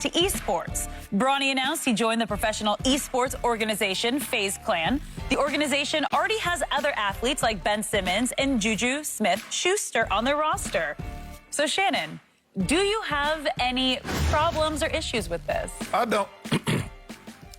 To eSports. Bronny announced he joined the professional eSports organization, FaZe Clan. The organization already has other athletes like Ben Simmons and Juju Smith-Schuster on their roster. So, Shannon, do you have any problems or issues with this? I don't.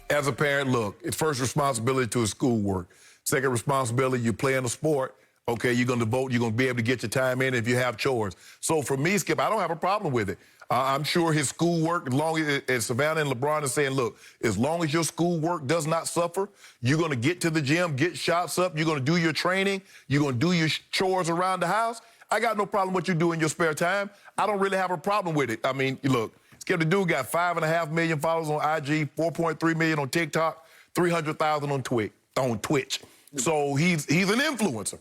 As a parent, look, it's first responsibility to his schoolwork. Second responsibility, you play in a sport. Okay, you're going to vote. You're going to be able to get your time in if you have chores. So for me, Skip, I don't have a problem with it. I'm sure his schoolwork, as long as Savannah and LeBron are saying, look, as long as your schoolwork does not suffer, you're going to get to the gym, get shots up, you're going to do your training, you're going to do your chores around the house. I got no problem with what you do in your spare time. I don't really have a problem with it. I mean, look, Skip, the dude got 5.5 million followers on IG, 4.3 million on TikTok, 300,000 on Twitch. So he's an influencer.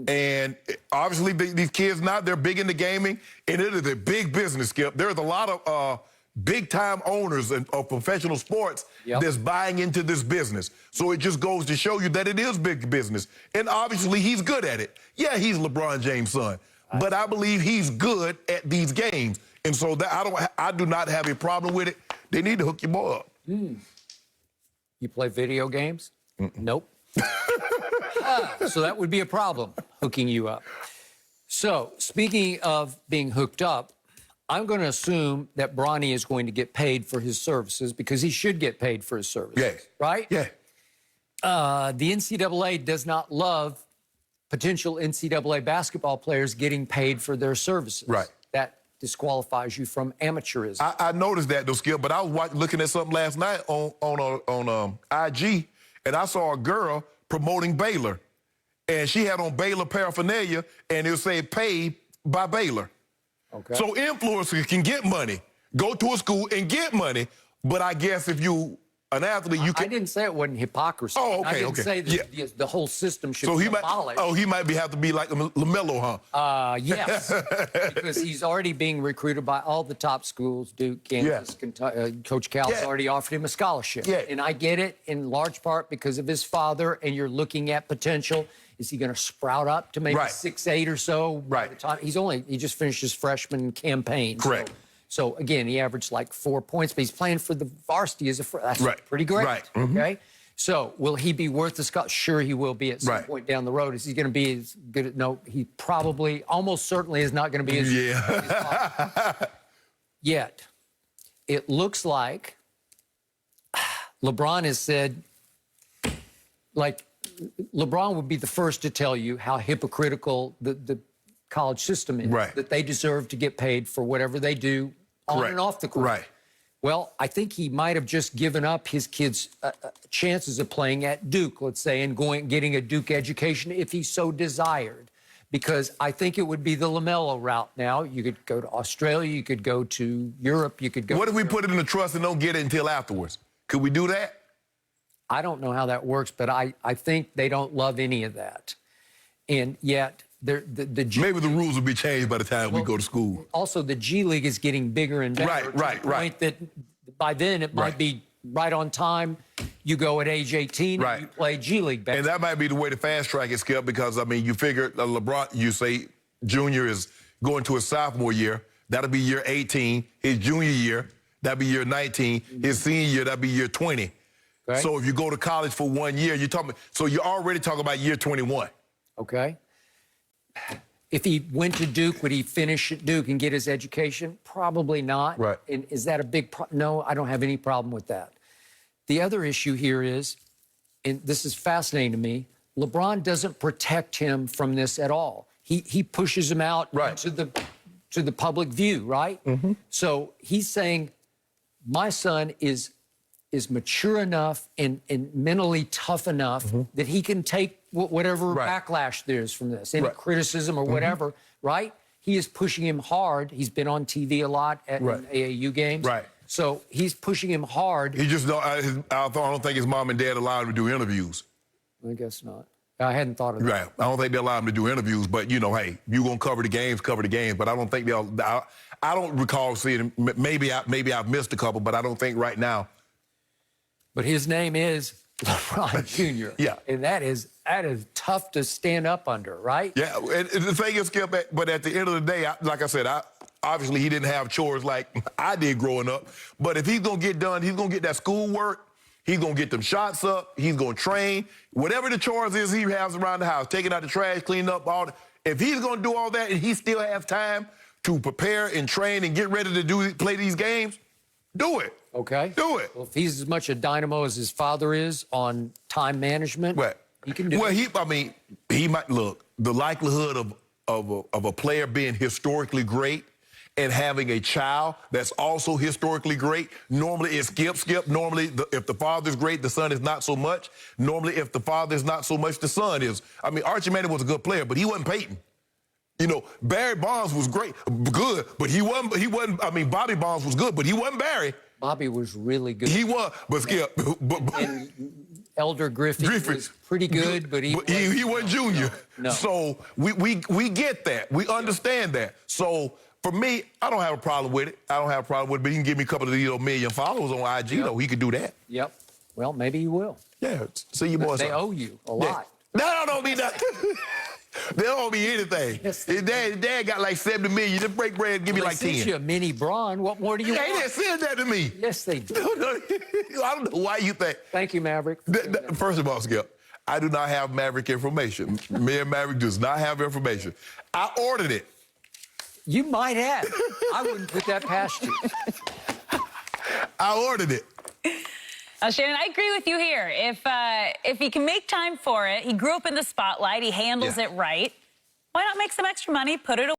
And obviously, these kids now, they're big into gaming, and it is a big business, Skip. There's a lot of big-time owners of professional sports that's buying into this business. So it just goes to show you that it is big business. And obviously, he's good at it. Yeah, he's LeBron James' son, but I believe he's good at these games. And so I do not have a problem with it. They need to hook you more up. You play video games? Nope. So that would be a problem, hooking you up. So, speaking of being hooked up, I'm going to assume that Bronny is going to get paid for his services because he should get paid for his services. Yeah. Right? Yeah. The NCAA does not love potential NCAA basketball players getting paid for their services. Right. That disqualifies you from amateurism. I noticed that, though, Skip, but I was looking at something last night on IG, and I saw a girl promoting Baylor. And she had on Baylor paraphernalia, and it would say paid by Baylor. Okay. So influencers can get money, go to a school and get money, but I guess if you an athlete, you can... I didn't say it wasn't hypocrisy. Oh, okay, I didn't say that the whole system should be abolished. He might have to be like LaMelo, huh? Yes, because he's already being recruited by all the top schools, Duke, Kansas, Kentucky. Coach Cal's already offered him a scholarship. Yeah. And I get it in large part because of his father, and you're looking at potential. Is he going to sprout up to maybe 6'8" or so? By the time he just finished his freshman campaign. Correct. So again, he averaged like 4 points, but he's playing for the varsity as a freshman. That's pretty great. Right. Okay. So will he be worth the scholarship? Sure, he will be at some point down the road. Is he going to be as good? No, he probably, almost certainly, is not going to be as good as yet. It looks like LeBron has said, like, LeBron would be the first to tell you how hypocritical the college system is, that they deserve to get paid for whatever they do on and off the court. Right. Well, I think he might have just given up his kids' chances of playing at Duke, let's say, and getting a Duke education if he so desired. Because I think it would be the LaMelo route now. You could go to Australia, you could go to Europe, you could go... What if we put it in the trust and don't get it until afterwards? Could we do that? I don't know how that works, but I think they don't love any of that. And yet... Maybe the rules will be changed by the time we go to school. Also, the G League is getting bigger and better. Right. Point that by then it might be right on time. You go at age 18 and you play G League basketball. And that might be the way to fast track it, Skip, because, I mean, you figure LeBron, you say junior is going to his sophomore year. That'll be year 18. His junior year, that'll be year 19. His senior year, that'll be year 20. Okay. So if you go to college for 1 year, so you're already talking about year 21. Okay. If he went to Duke, would he finish at Duke and get his education? Probably not. Right. And is that a big problem? No, I don't have any problem with that. The other issue here is, and this is fascinating to me, LeBron doesn't protect him from this at all. He pushes him out to the public view, right? So he's saying, my son is mature enough and mentally tough enough that he can take whatever backlash there is from this, any criticism or whatever, right? He is pushing him hard. He's been on TV a lot at AAU games. Right. So he's pushing him hard. He just don't, I don't think his mom and dad allow him to do interviews. I guess not. I hadn't thought of that. Right. I don't think they allow him to do interviews, but, you know, hey, you're going to cover the games. But I don't think I don't recall seeing him. Maybe I've missed a couple, but I don't think right now. But his name is LeBron Jr. Yeah. And that is tough to stand up under, right? Yeah. And the thing is, Skip, but at the end of the day, like I said, obviously he didn't have chores like I did growing up. But if he's going to get done, he's going to get that school work. He's going to get them shots up. He's going to train. Whatever the chores is he has around the house, taking out the trash, cleaning up, all that. If he's going to do all that and he still has time to prepare and train and get ready to play these games, do it. Okay. Do it. Well, if he's as much a dynamo as his father is on time management, he can do it. He might look. The likelihood of a player being historically great and having a child that's also historically great, normally it's skip. Normally, if the father's great, the son is not so much. Normally, if the father is not so much, the son is. I mean, Archie Manning was a good player, but he wasn't Peyton. You know, Barry Bonds was good, but he wasn't. I mean, Bobby Bonds was good, but he wasn't Barry. Bobby was really good. He was, but Skip. And Elder Griffith was pretty good, but he wasn't Junior. No. So we get that. We understand that. So for me, I don't have a problem with it. But he can give me a couple of million followers on IG, though. He could do that. Yep. Well, maybe he will. Yeah. See you boys. They owe you a lot. No, don't be nothing. They don't owe me anything. Yes, his dad got like 70 million. Just break bread and give me like 10. They sent you a mini Bron. What more do you want? They didn't send that to me. Yes, they did. I don't know why you think. Thank you, Maverick. First of all, Skip, I do not have Maverick information. Me and Maverick does not have information. I ordered it. You might have. I wouldn't put that past you. I ordered it. Shannon, I agree with you here. If he can make time for it, he grew up in the spotlight, he handles it right. Why not make some extra money, put it away?